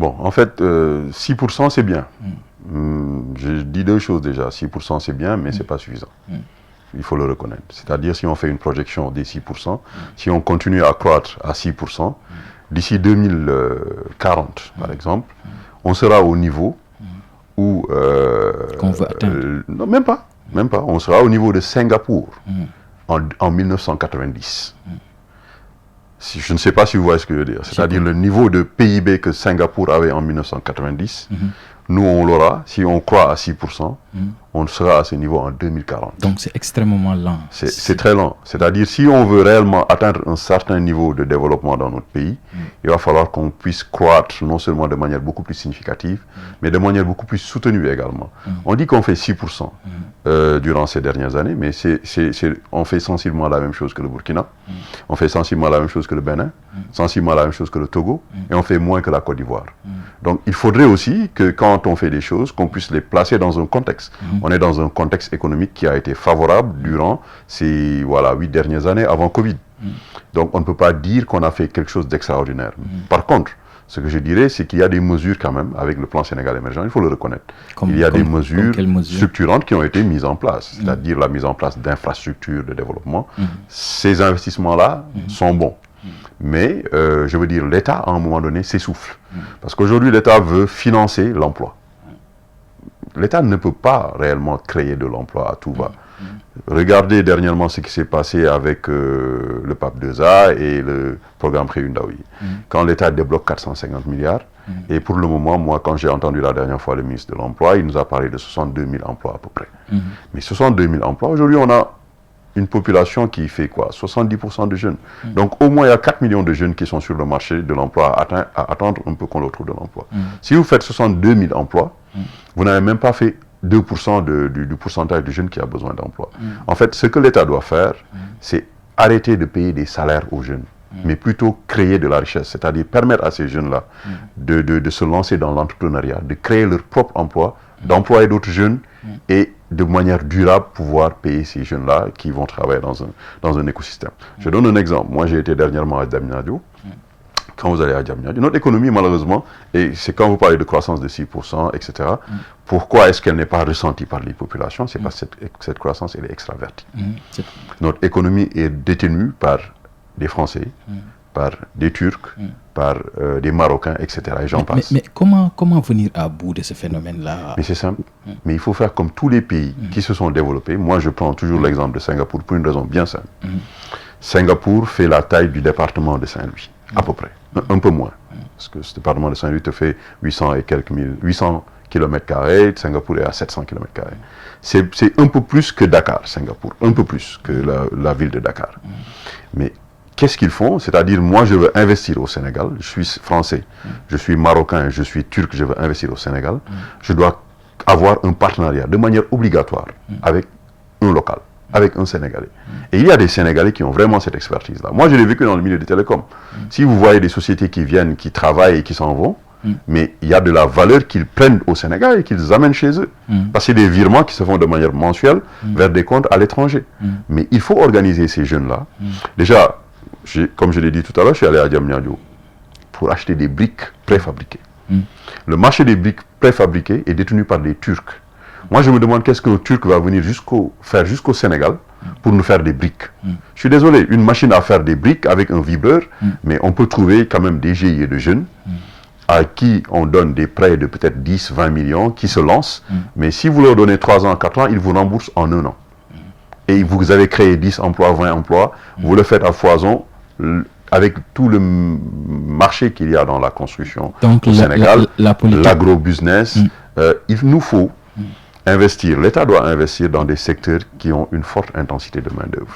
Bon, en fait, 6% c'est bien. Je dis deux choses déjà. 6% c'est bien, mais c'est pas suffisant. Il faut le reconnaître. C'est-à-dire, si on fait une projection des 6%, si on continue à croître à 6%, d'ici 2040, par exemple, on sera au niveau où... qu'on veut atteindre. Non, même pas. On sera au niveau de Singapour en 1990. Je ne sais pas si vous voyez ce que je veux dire. C'est-à-dire le niveau de PIB que Singapour avait en 1990, nous on l'aura, si on croit à 6%, on sera à ce niveau en 2040. Donc c'est extrêmement lent. C'est très lent. C'est-à-dire si on veut réellement atteindre un certain niveau de développement dans notre pays, il va falloir qu'on puisse croître non seulement de manière beaucoup plus significative, mais de manière beaucoup plus soutenue également. On dit qu'on fait 6% durant ces dernières années, mais on fait sensiblement la même chose que le Burkina, on fait sensiblement la même chose que le Bénin, sensiblement la même chose que le Togo, et on fait moins que la Côte d'Ivoire. Donc il faudrait aussi que quand on fait des choses, qu'on puisse les placer dans un contexte. On est dans un contexte économique qui a été favorable durant ces 8 dernières années avant Covid. Donc on ne peut pas dire qu'on a fait quelque chose d'extraordinaire. Par contre, ce que je dirais, c'est qu'il y a des mesures quand même, avec le plan Sénégal émergent, il faut le reconnaître. Il y a des mesures structurantes qui ont été mises en place, c'est-à-dire la mise en place d'infrastructures de développement. Ces investissements-là sont bons. Mais, je veux dire, l'État, à un moment donné, s'essouffle. Parce qu'aujourd'hui, l'État veut financer l'emploi. L'État ne peut pas réellement créer de l'emploi à tout va. Regardez dernièrement ce qui s'est passé avec le PAP 2A et le programme Préundaoui. Quand l'État débloque 450 milliards, et pour le moment, moi, quand j'ai entendu la dernière fois le ministre de l'Emploi, il nous a parlé de 62 000 emplois à peu près. Mais 62 000 emplois, aujourd'hui, on a une population qui fait quoi? 70% de jeunes. Donc au moins, il y a 4 millions de jeunes qui sont sur le marché de l'emploi à attendre un peu qu'on leur trouve de l'emploi. Si vous faites 62 000 emplois, vous n'avez même pas fait 2% du pourcentage de jeunes qui a besoin d'emploi. En fait, ce que l'État doit faire, c'est arrêter de payer des salaires aux jeunes, mais plutôt créer de la richesse, c'est-à-dire permettre à ces jeunes-là de se lancer dans l'entrepreneuriat, de créer leur propre emploi, d'employer d'autres jeunes et de manière durable pouvoir payer ces jeunes-là qui vont travailler dans un écosystème. Je donne un exemple. Moi, j'ai été dernièrement à Diamniadio. Quand vous allez à Diamniadio, notre économie, malheureusement, et c'est quand vous parlez de croissance de 6%, etc., pourquoi est-ce qu'elle n'est pas ressentie par les populations? C'est parce que cette croissance, elle est extravertie. Notre économie est détenue par des Français, par des Turcs, par des Marocains, etc. Et j'en passe. Mais comment venir à bout de ce phénomène-là? Mais c'est simple. Mais il faut faire comme tous les pays qui se sont développés. Moi, je prends toujours l'exemple de Singapour pour une raison bien simple. Singapour fait la taille du département de Saint-Louis, à peu près. Un peu moins. Parce que ce département de Saint-Louis te fait 800 km², Singapour est à 700 km². C'est un peu plus que Dakar, Singapour. Un peu plus que la ville de Dakar. Mais qu'est-ce qu'ils font? C'est-à-dire, moi, je veux investir au Sénégal. Je suis français, je suis marocain, je suis turc, je veux investir au Sénégal. Je dois avoir un partenariat de manière obligatoire avec un local, avec un Sénégalais. Et il y a des Sénégalais qui ont vraiment cette expertise-là. Moi, je l'ai vécu dans le milieu des télécoms. Si vous voyez des sociétés qui viennent, qui travaillent et qui s'en vont, mais il y a de la valeur qu'ils prennent au Sénégal et qu'ils amènent chez eux. Parce que c'est des virements qui se font de manière mensuelle vers des comptes à l'étranger. Mais il faut organiser ces jeunes-là. Déjà, comme je l'ai dit tout à l'heure, je suis allé à Diamniadio pour acheter des briques préfabriquées. Le marché des briques préfabriquées est détenu par les Turcs. Moi, je me demande qu'est-ce qu'un Turc va venir faire jusqu'au Sénégal pour nous faire des briques. Je suis désolé, une machine à faire des briques avec un vibreur, mais on peut trouver quand même des GIE de jeunes à qui on donne des prêts de peut-être 10, 20 millions, qui se lancent, mais si vous leur donnez 3 ans, 4 ans, ils vous remboursent en 1 an. Et vous avez créé 10 emplois, 20 emplois, vous le faites à foison, avec tout le marché qu'il y a dans la construction au Sénégal, l'agro-business, il nous faut investir, l'État doit investir dans des secteurs qui ont une forte intensité de main-d'œuvre.